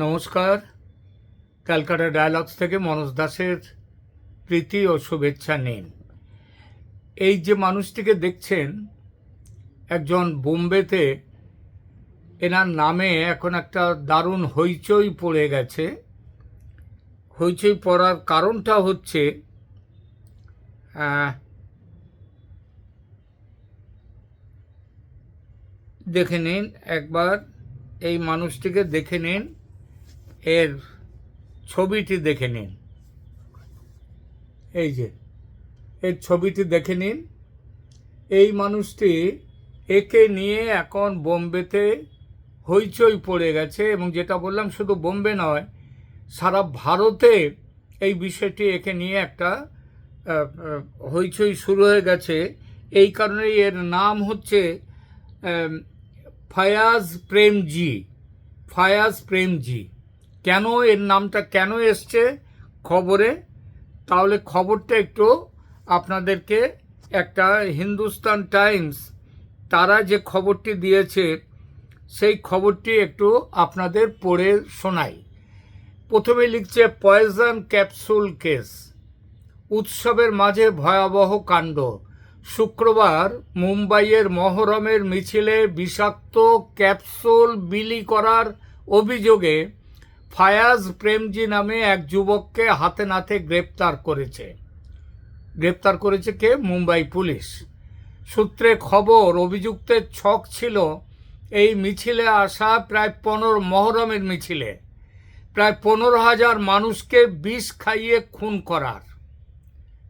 নমস্কার। ক্যালকাটা ডায়ালগস থেকে মনোজ দাসের প্রীতি ও শুভেচ্ছা নিন। এই যে মানুষটিকে দেখছেন, একজন বোম্বেতে, এনার নামে এখন একটা দারুণ হইচই পড়ে গেছে। হইচই পড়ার কারণটা হচ্ছে দেখে নিন একবার, এই মানুষটিকে দেখে নিন, এর ছবিটি দেখে নিন। এই যে এর ছবিটি দেখে নিন। এই মানুষটি, একে নিয়ে এখন বোম্বেতে হইচই পড়ে গেছে, এবং যেটা বললাম শুধু বোম্বে নয়, সারা ভারতে এই বিষয়টি, একে নিয়ে একটা হইচই শুরু হয়ে গেছে। এই কারণেই এর নাম হচ্ছে ফায়াজ প্রেমজি। ফায়াজ প্রেমজি। কেন এর নামটা কেন এসছে খবরে, তাহলে খবরটা একটু আপনাদেরকে, একটা হিন্দুস্তান টাইমস তারা যে খবরটি দিয়েছে সেই খবরটি একটু আপনাদের পড়ে শোনাই। প্রথমে লিখছে, পয়জন ক্যাপসুল কেস, উৎসবের মাঝে ভয়াবহ কাণ্ড। শুক্রবার মুম্বাইয়ের মহরমের মিছিলে বিষাক্ত ক্যাপসুল বিলি করার অভিযোগে ফায়াজ প্রেমজি নামে এক যুবককে হাতে নাতে গ্রেপ্তার করেছে কে? মুম্বাই পুলিশ। সূত্রে খবর, অভিযুক্তের ছক ছিল এই মিছিলে আসা মহরমের মিছিলে প্রায় 15,000 মানুষকে বিষ খাইয়ে খুন করার।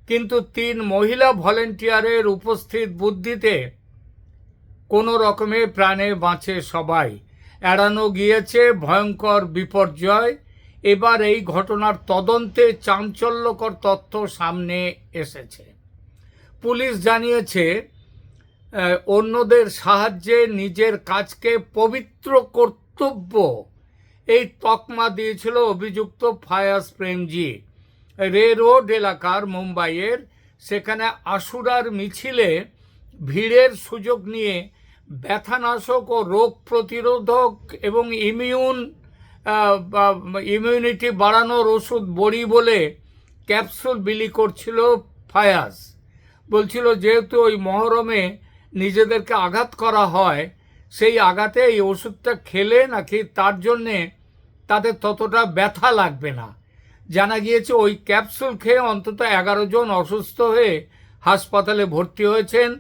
কিন্তু 3 মহিলা ভলেন্টিয়ারের উপস্থিত বুদ্ধিতে কোনো রকমে প্রাণে বাঁচে সবাই। এড়ানো গিয়েছে ভয়ঙ্কর বিপর্যয়। এবার এই ঘটনার তদন্তে চাঞ্চল্যকর তথ্য সামনে এসেছে। পুলিশ জানিয়েছে, অন্যদের সাহায্যে নিজের কাজকে পবিত্র কর্তব্য, এই তকমা দিয়েছিল অভিযুক্ত ফায়াজ প্রেমজি। রে রোড এলাকার মুম্বাইয়ের, সেখানে আশুরার মিছিলে ভিড়ের সুযোগ নিয়ে ব্যথানাশক ও রোগ প্রতিরোধক এবং ইমিউনিটি বাড়ানোর ওষুধ বড়ি বলে ক্যাপসুল বিলি করছিল ফায়াজ। বলছিল যেহেতু ওই মহরমে নিজেদেরকে আঘাত করা হয়, সেই আঘাতে এই ওষুধটা খেলে নাকি তার জন্যে তাদের ততটা ব্যথা লাগবে না। জানা গিয়েছে ওই ক্যাপসুল খেয়ে অন্তত 11 জন অসুস্থ হয়ে হাসপাতালে ভর্তি হয়েছেন।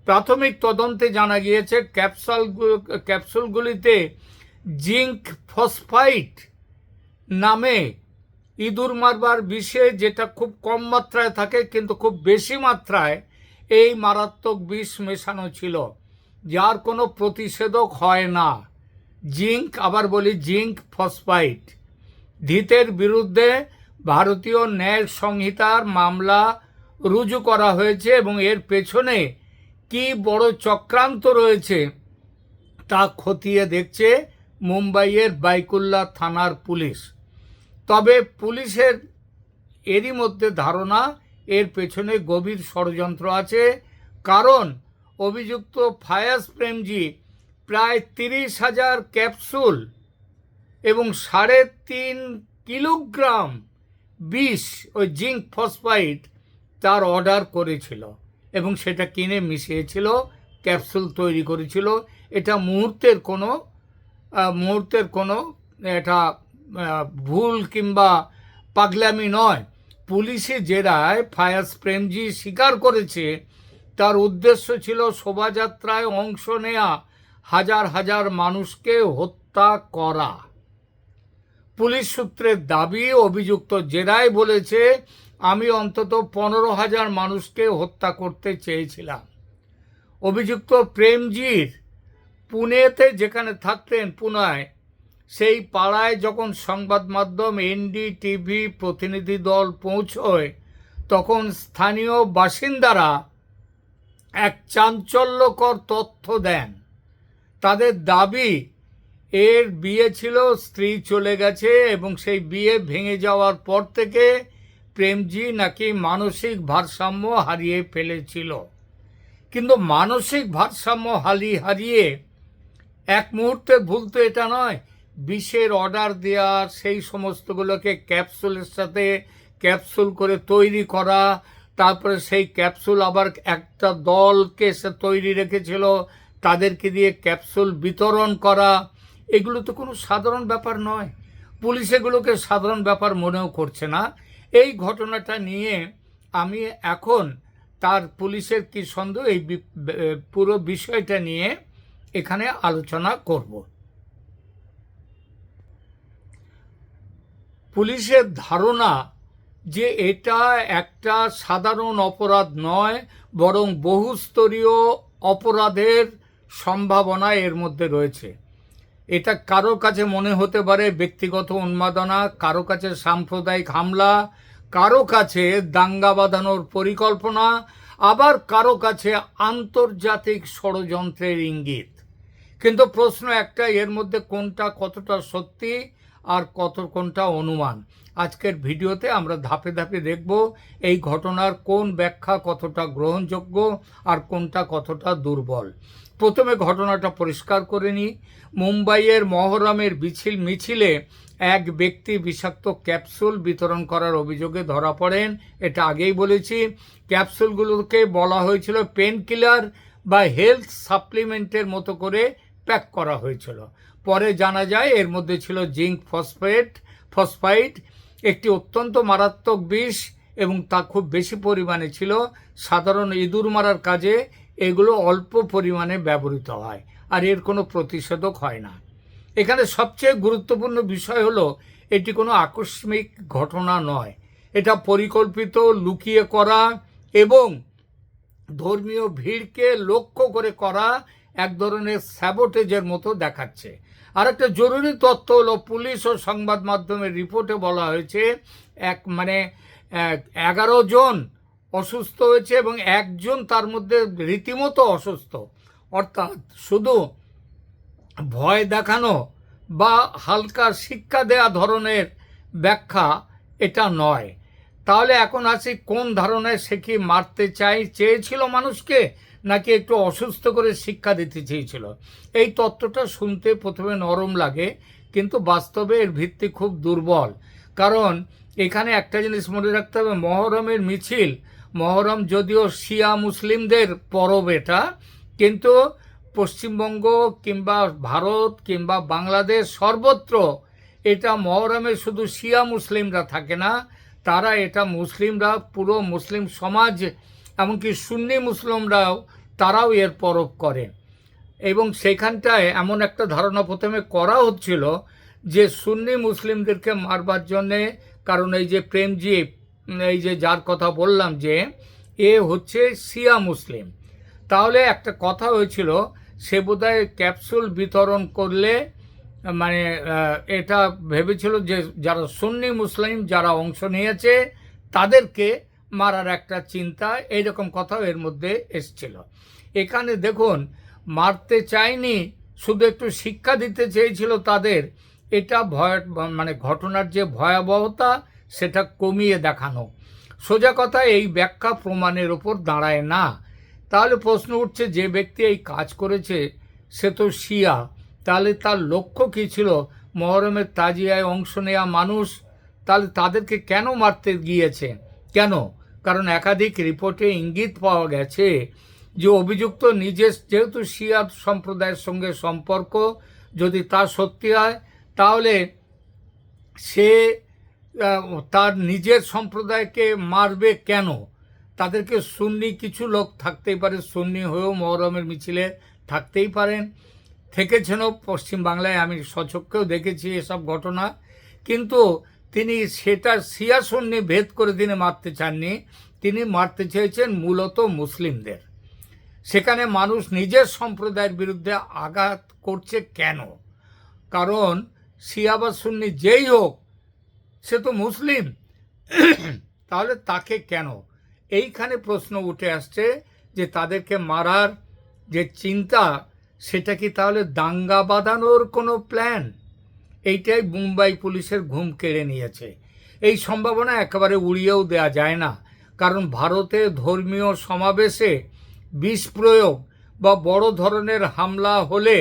প্রাথমিক তদন্তে জানা গিয়েছে ক্যাপসুলগুলিতে জিঙ্ক ফসফাইট নামে ইঁদুর মারবার বিষে, যেটা খুব কম মাত্রায় থাকে কিন্তু খুব বেশি মাত্রায় এই মারাত্মক বিষ মেশানো ছিল, যার কোনো প্রতিষেধক হয় না। Zinc phosphite. ধৃতের বিরুদ্ধে ভারতীয় ন্যায় সংহিতার মামলা রুজু করা হয়েছে, এবং এর পেছনে কি বড় চক্রান্ত রয়েছে তা খতিয়ে দেখছে মুম্বাইয়ের বাইকুল্লা থানার পুলিশ। তবে পুলিশের এরই মধ্যে ধারণা, এর পেছনে গভীর ষড়যন্ত্র আছে। কারণ অভিযুক্ত ফায়াজ প্রেমজি প্রায় 30,000 ক্যাপসুল এবং 3.5 কিলোগ্রাম বিষ, ওই জিঙ্ক ফসফাইট, তার অর্ডার করেছিল এবং সেটা কিনে মিশিয়েছিল, ক্যাপসুল তৈরি করেছিল। এটা মুহূর্তের কোনো এটা ভুল কিংবা পাগলামি নয়। পুলিশি জেরায় ফায়াজ প্রেমজি স্বীকার করেছে তার উদ্দেশ্য ছিল শোভাযাত্রায় অংশ নেয়া হাজার হাজার মানুষকে হত্যা করা। পুলিশ সূত্রের দাবি, অভিযুক্ত জেরায় বলেছে, আমি অন্তত 15,000 মানুষকে হত্যা করতে চেয়েছিলাম। অভিযুক্ত প্রেমজির পুনেতে যেখানে থাকতেন, পুনায়, সেই পাড়ায় যখন সংবাদ মাধ্যম NDTV প্রতিনিধি দল পৌঁছয়, তখন স্থানীয় বাসিন্দারা এক চাঞ্চল্যকর তথ্য দেন। তাদের দাবি, এর বিয়ে ছিল, স্ত্রী চলে গেছে, এবং সেই বিয়ে ভেঙে যাওয়ার পর থেকে প্রেমজি নাকি মানসিক ভারসাম্য হারিয়ে ফেলেছিল। কিন্তু মানসিক ভারসাম্য হারিয়ে এক মুহূর্তে ভুল তো এটা নয়, বিষের অর্ডার দেওয়া, সেই সমস্তগুলোকে ক্যাপসুলের সাথে ক্যাপসুল করে তৈরি করা, তারপরে সেই ক্যাপসুল আবার একটা দলকে সে তৈরি রেখেছিল, তাদেরকে দিয়ে ক্যাপসুল বিতরণ করা, এগুলো তো কোনো সাধারণ ব্যাপার নয়। পুলিশ এগুলোকে সাধারণ ব্যাপার মনেও করছে না। এই ঘটনাটা নিয়ে আমি এখন তার পুলিশের কি সন্দেহ, এই পুরো বিষয়টা নিয়ে এখানে আলোচনা করব। পুলিশের ধারণা যে এটা একটা সাধারণ অপরাধ নয়, বরং বহুস্তরীয় অপরাধের সম্ভাবনা এর মধ্যে রয়েছে। এটা কারো কাছে মনে হতে পারে ব্যক্তিগত উন্মাদনা, কারো কাছে সাম্প্রদায়িক হামলা, কারো কাছে দাঙ্গা বাঁধানোর পরিকল্পনা, আবার কারো কাছে আন্তর্জাতিক ষড়যন্ত্রের ইঙ্গিত। কিন্তু প্রশ্ন একটা, এর মধ্যে কোনটা কতটা সত্যি আর কোনটা অনুমান। আজকের ভিডিওতে আমরা ধাপে ধাপে দেখব এই ঘটনার কোন ব্যাখ্যা কতটা গ্রহণযোগ্য আর কোনটা কতটা দুর্বল। প্রথমে ঘটনাটা পরিষ্কার করে নিই। মুম্বাইয়ের মহরমের মিছিলে এক ব্যক্তি বিষাক্ত ক্যাপসুল বিতরণ করার অভিযোগে ধরা পড়েন। এটা আগেই বলেছি। ক্যাপসুলগুলোকে বলা হয়েছিল পেন কিলার বা হেলথ সাপ্লিমেন্টের মতো করে প্যাক করা হয়েছিল। পরে জানা যায় এর মধ্যে ছিল জিঙ্ক ফসফাইড, একটি অত্যন্ত মারাত্মক বিষ, এবং তা খুব বেশি পরিমাণে ছিল। সাধারণ ইঁদুর মারার কাজে এগুলো অল্প পরিমাণে ব্যবহৃত হয়, আর এর কোনো প্রতিষেধক হয় না। এখানে সবচেয়ে গুরুত্বপূর্ণ বিষয় হলো এটি কোনো আকস্মিক ঘটনা নয়। এটা পরিকল্পিত, লুকিয়ে করা এবং ধর্মীয় ভিড়কে লক্ষ্য করে করা এক ধরনের স্যাবোটেজের মতো দেখাচ্ছে। আর একটা জরুরি তথ্য হলো, পুলিশ ও সংবাদ মাধ্যমের রিপোর্টে বলা হয়েছে 11 জন অসুস্থ হয়েছে এবং একজন তার মধ্যে রীতিমতো অসুস্থ। অর্থাৎ শুধু ভয় দেখানো বা হালকা শিক্ষা দেয়া ধরনের ব্যাখ্যা এটা নয়। তাহলে এখন আসি, কোন ধারণায় সে কি মারতে চেয়েছিল মানুষকে, নাকি একটু অসুস্থ করে শিক্ষা দিতে চেয়েছিল? এই তত্ত্বটা শুনতে প্রথমে নরম লাগে, কিন্তু বাস্তবে এর ভিত্তি খুব দুর্বল। কারণ এখানে একটা জিনিস মনে রাখতে হবে, মহরমের মিছিল, মহরম যদিও শিয়া মুসলিমদের পরব এটা, কিন্তু পশ্চিমবঙ্গ কিংবা ভারত কিংবা বাংলাদেশ সর্বত্র এটা মহরমে শুধু শিয়া মুসলিমরা থাকে না, তারা এটা মুসলিমরা, পুরো মুসলিম সমাজ, এমনকি সুন্নি মুসলিমরাও তারাও এর পরব করে। এবং সেখানটায় এমন একটা ধারণা প্রথমে করা হচ্ছিল যে সুন্নি মুসলিমদেরকে মারবার জন্যে, কারণ এই যে প্রেমজি, এই যে যার কথা বললাম যে এ হচ্ছে শিয়া মুসলিম, তাহলে একটা কথা হয়েছিল সে বোধহয় ক্যাপসুল বিতরণ করলে এটা ভেবেছিল যে যারা সুন্নি মুসলিম যারা অংশ নিয়েছে তাদেরকে মারার একটা চিন্তা, এইরকম কথাও এর মধ্যে এসছিল। এখানে দেখুন, মারতে চায়নি, শুধু একটু শিক্ষা দিতে চেয়েছিল তাদের। এটা ঘটনার যে ভয়াবহতা সেটা কমিয়ে দেখানো। সোজা কথা, এই ব্যাখ্যা প্রমাণের ওপর দাঁড়ায় না। তাহলে প্রশ্ন উঠছে, যে ব্যক্তি এই কাজ করেছে সে তো শিয়া, তাহলে তার লক্ষ্য কী ছিল? মহরমের তাজিয়ায় অংশ নেওয়া মানুষ, তাহলে তাদেরকে কেন মারতে গিয়েছে? কেন? কারণ একাধিক রিপোর্টে ইঙ্গিত পাওয়া গেছে যে অভিযুক্ত যেহেতু শিয়া সম্প্রদায়ের সঙ্গে সম্পর্ক, যদি তা সত্যি হয় তাহলে সে তার নিজের সম্প্রদায়কে মারবে কেন? তাদেরকে সুন্নি কিছু লোক থাকতেই পারে, সুন্নি হয়েও মহরমের মিছিলে থাকতেই পারেন, থেকেছেনও পশ্চিমবাংলায়, আমি স্বচক্ষেও দেখেছি এসব ঘটনা। কিন্তু তিনি সেটা শিয়া সুন্নি ভেদ করে তিনি মারতে চাননি, তিনি মারতে চেয়েছেন মূলত মুসলিমদের। সেখানে মানুষ নিজের সম্প্রদায়ের বিরুদ্ধে আঘাত করছে কেন? কারণ শিয়া বা সুন্নি যেই হোক সে তো মুসলিম, তাহলে তাকে কেন? এইখানে প্রশ্ন উঠে আসছে যে তাদেরকে মারার যে চিন্তা, সেটা কি তাহলে দাঙ্গা বাঁধানোর কোনো প্ল্যান? এইটাই মুম্বাই পুলিশের ঘুম কেড়ে নিয়েছে। এই সম্ভাবনা একেবারে উড়িয়েও দেওয়া যায় না, কারণ ভারতে ধর্মীয় সমাবেশে বিষ প্রয়োগ বা বড় ধরনের হামলা হলে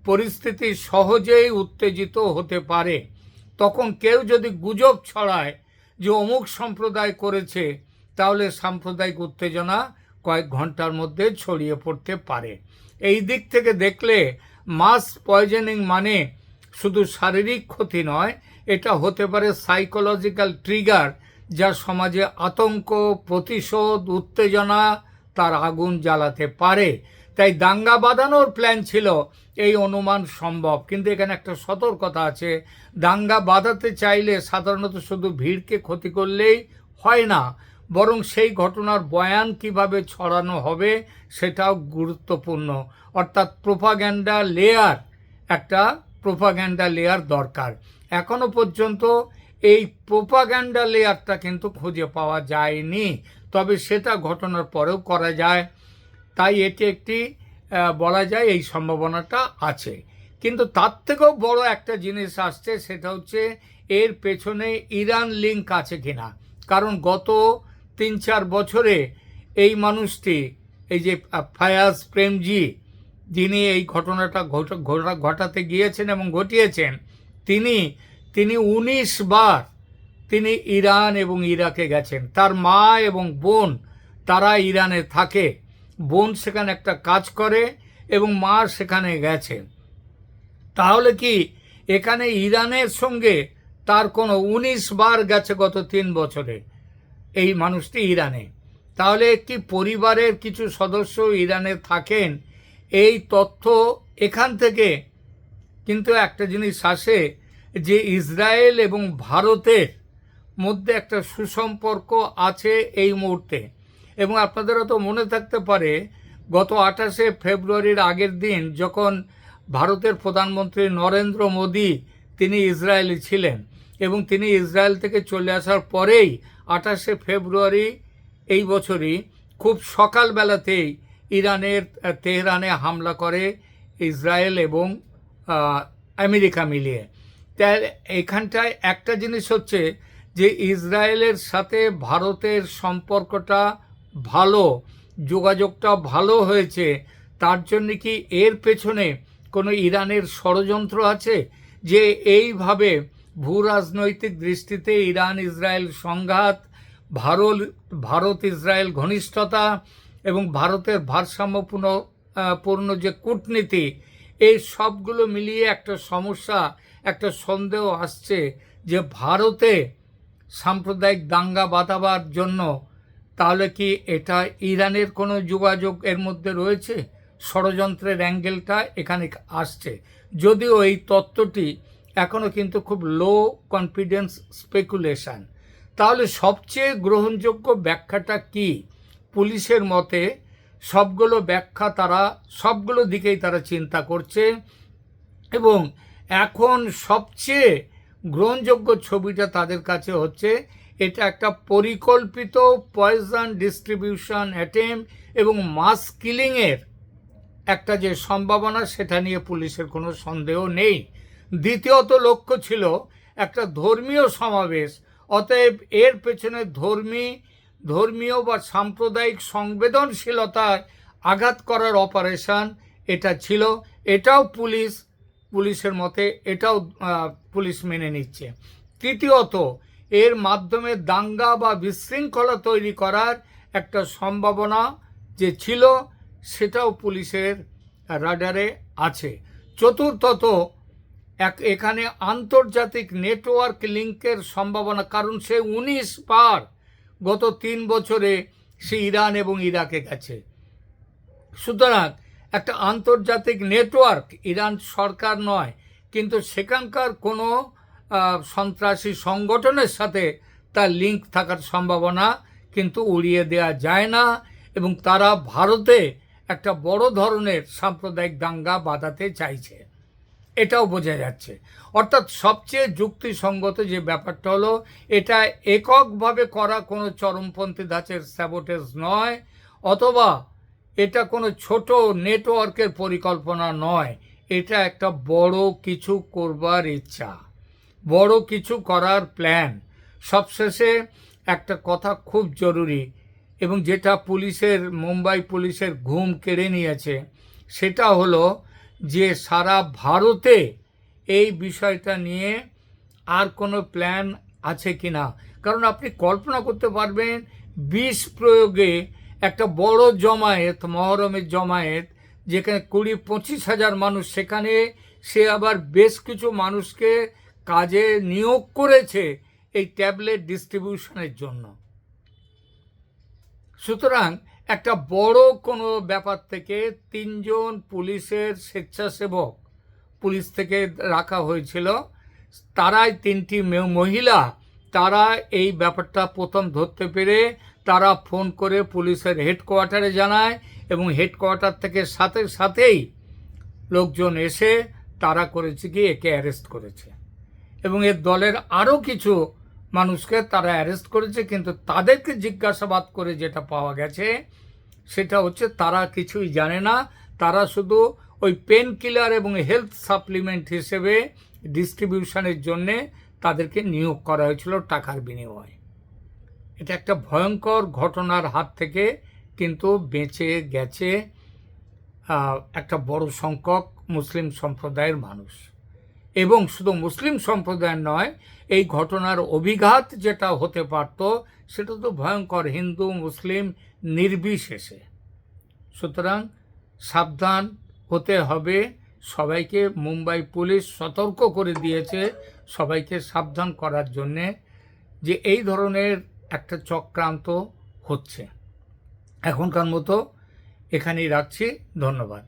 পরিস্থিতি সহজেই উত্তেজিত হতে পারে। তখন কেউ যদি গুজব ছড়ায় যে অমুক সম্প্রদায় করেছে, তাহলে সাম্প্রদায়িক উত্তেজনা কয়েক ঘন্টার মধ্যে ছড়িয়ে পড়তে পারে। এই দিক থেকে দেখলে মাস পয়জনিং মানে শুধু শারীরিক ক্ষতি নয়, এটা হতে পারে সাইকোলজিক্যাল ট্রিগার, যা সমাজে আতঙ্ক, প্রতিশোধ, উত্তেজনা তার আগুন জ্বালাতে পারে। তাই দাঙ্গা বাঁধানোর প্ল্যান ছিল, এই অনুমান সম্ভব। কিন্তু এখানে একটা সতর্কতা আছে, দাঙ্গা বাঁধাতে চাইলে সাধারণত শুধু ভিড়কে ক্ষতি করলেই হয় না, বরং সেই ঘটনার বয়ান কিভাবে ছড়ানো হবে সেটাও গুরুত্বপূর্ণ। অর্থাৎ প্রোপাগ্যান্ডা লেয়ার, একটা প্রোপাগ্যান্ডা লেয়ার দরকার। এখনো পর্যন্ত এই প্রোপাগ্যান্ডা লেয়ারটা কিন্তু খুঁজে পাওয়া যায়নি, তবে সেটা ঘটনার পরেও করা যায়। তাই এটি একটি বলা যায় এই সম্ভাবনাটা আছে। কিন্তু তার থেকেও বড় একটা জিনিস আসছে, সেটা হচ্ছে এর পেছনে ইরান লিঙ্ক আছে কিনা। কারণ গত 3-4 বছরে এই মানুষটি, এই যে ফায়াজ প্রেমজি, যিনি এই ঘটনাটা ঘটাতে গিয়েছেন এবং ঘটিয়েছেন, তিনি 19 বার তিনি ইরান এবং ইরাকে গেছেন। তার মা এবং বোন তারা ইরানে থাকে, বোন সেখানে একটা কাজ করে এবং মা সেখানে গেছে। তাহলে কি এখানে ইরানের সঙ্গে তার কোনো 19 বার গেছে গত 3 বছরে এই মানুষটি ইরানে। তাহলে একটি পরিবারের কিছু সদস্য ইরানে থাকেন, এই তথ্য এখান থেকে কিন্তু একটা জিনিস আসে যে ইসরায়েল এবং ভারতের মধ্যে একটা সুসম্পর্ক আছে এই মুহূর্তে। এবং আপনাদেরও তো মনে থাকতে পারে, গত 28শে ফেব্রুয়ারির আগের দিন যখন ভারতের প্রধানমন্ত্রী নরেন্দ্র মোদী তিনি ইসরায়েলে ছিলেন, এবং তিনি ইসরায়েল থেকে চলে আসার পরেই 28শে ফেব্রুয়ারি এই বছরই খুব সকালবেলাতেই ইরানের তেহরানে হামলা করে ইসরায়েল এবং আমেরিকা মিলিয়ে। তাই এখানটায় একটা জিনিস হচ্ছে যে ইসরায়েলের সাথে ভারতের সম্পর্কটা ভালো, যোগাযোগটা ভালো হয়েছে। তার জন্য কি এর পেছনে কোনো ইরানের ষড়যন্ত্র আছে যে এইভাবে ভূরাজনৈতিক দৃষ্টিতে ইরান ইসরায়েল সংঘাত, ভারত ইসরায়েল ঘনিষ্ঠতা এবং ভারতের ভারসাম্যপূর্ণ যে কূটনীতি, এই সবগুলো মিলিয়ে একটা সমস্যা, একটা সন্দেহ আসছে যে ভারতে সাম্প্রদায়িক দাঙ্গা বাঁধাবার জন্য তাহলে কি এটা ইরানের কোনো যোগাযোগ এর মধ্যে রয়েছে? ষড়যন্ত্রের অ্যাঙ্গেলটা এখানে আসছে, যদিও এই তত্ত্বটি এখনও কিন্তু খুব লো কনফিডেন্স স্পেকুলেশন। তাহলে সবচেয়ে গ্রহণযোগ্য ব্যাখ্যাটা কি? পুলিশের মতে সবগুলো ব্যাখ্যা তারা সবগুলো দিকেই তারা চিন্তা করছে, এবং এখন সবচেয়ে গ্রহণযোগ্য ছবিটা তাদের কাছে হচ্ছে এটা একটা পরিকল্পিত পয়জন ডিস্ট্রিবিউশন অ্যাটেম্প এবং মাস কিলিংয়ের একটা যে সম্ভাবনা, সেটা নিয়ে পুলিশের কোনো সন্দেহ নেই। দ্বিতীয়ত লক্ষ্য ছিল একটা ধর্মীয় সমাবেশ, অতএব এর পেছনে ধর্মীয় বা সাম্প্রদায়িক সংবেদনশীলতায় আঘাত করার অপারেশন এটা ছিল। এটাও পুলিশের মতে এটাও পুলিশ মেনে নিচ্ছে। তৃতীয়ত, এর মাধ্যমে দাঙ্গা বা বিশৃঙ্খলা তৈরি করার একটা সম্ভাবনা যে ছিল, সেটাও পুলিশের রাডারে আছে। চতুর্থত, এখানে আন্তর্জাতিক নেটওয়ার্ক লিঙ্কের সম্ভাবনা, কারণ সে 19 বার গত 3 বছরে সে ইরান এবং ইরাকে গেছে। সুতরাং একটা আন্তর্জাতিক নেটওয়ার্ক, ইরান সরকার নয় কিন্তু সেখানকার কোনো সন্ত্রাসী সংগঠনের সাথে তার লিঙ্ক থাকার সম্ভাবনা কিন্তু উড়িয়ে দেওয়া যায় না, এবং তারা ভারতে একটা বড় ধরনের সাম্প্রদায়িক দাঙ্গা বাঁধাতে চাইছে, এটাও বোঝা যাচ্ছে। অর্থাৎ সবচেয়ে যুক্তিসঙ্গত যে ব্যাপারটা হলো, এটা এককভাবে করা কোনো চরমপন্থী ধাঁচের স্যাবোটেজ নয়, অথবা এটা কোনো ছোট নেটওয়ার্কের পরিকল্পনা নয়। এটা একটা বড় কিছু করবার ইচ্ছা, বড় কিছু করার প্ল্যান। সবশেষে একটা কথা খুব জরুরি, এবং যেটা মুম্বাই পুলিশের ঘুম কেড়ে নিয়েছে, সেটা হলো যে সারা ভারতে এই বিষয়টা নিয়ে আর কোনো প্ল্যান আছে কি না। কারণ আপনি কল্পনা করতে পারবেন বিষ প্রয়োগে একটা বড় জমায়েত, মহরমের জমায়েত, যেখানে 20-25 হাজার মানুষ, সেখানে সে আবার বেশ কিছু মানুষকে কাজে নিয়োগ করেছে এই ট্যাবলেট ডিস্ট্রিবিউশনের জন্য। সুতরাং একটা বড় কোনো ব্যাপার থেকে 3 জন পুলিশের স্বেচ্ছাসেবক পুলিশ থেকে রাখা হয়েছিল, তারাই 3টি মহিলা, তারা এই ব্যাপারটা প্রথম ধরতে পেরে তারা ফোন করে পুলিশের হেডকোয়ার্টারে জানায় এবং হেডকোয়ার্টার থেকে সাথে সাথেই লোকজন এসে তারা করেছে কি একে অ্যারেস্ট করেছে এবং এর দলের আরও কিছু মানুষকে তারা অ্যারেস্ট করেছে। কিন্তু তাদেরকে জিজ্ঞাসাবাদ করে যেটা পাওয়া গেছে সেটা হচ্ছে তারা কিছুই জানে না, তারা শুধু ওই পেন কিলার এবং হেলথ সাপ্লিমেন্ট হিসেবে ডিস্ট্রিবিউশনের জন্যে তাদেরকে নিয়োগ করা হয়েছিল টাকার বিনিময়ে। এটা একটা ভয়ঙ্কর ঘটনার হাত থেকে কিন্তু বেঁচে গেছে একটা বড় সংখ্যক মুসলিম সম্প্রদায়ের মানুষ। এবং শুধু মুসলিম সম্প্রদায়ের নয়, এই ঘটনার অভিঘাত যেটা হতে পারত সেটা তো ভয়ঙ্কর, হিন্দু মুসলিম নির্বিশেষে। সুতরাং সাবধান হতে হবে সবাইকে। মুম্বাই পুলিশ সতর্ক করে দিয়েছে সবাইকে সাবধান করার জন্যে যে এই ধরনের একটা চক্রান্ত হচ্ছে। এখনকার মতো এখানেই রাখছি, ধন্যবাদ।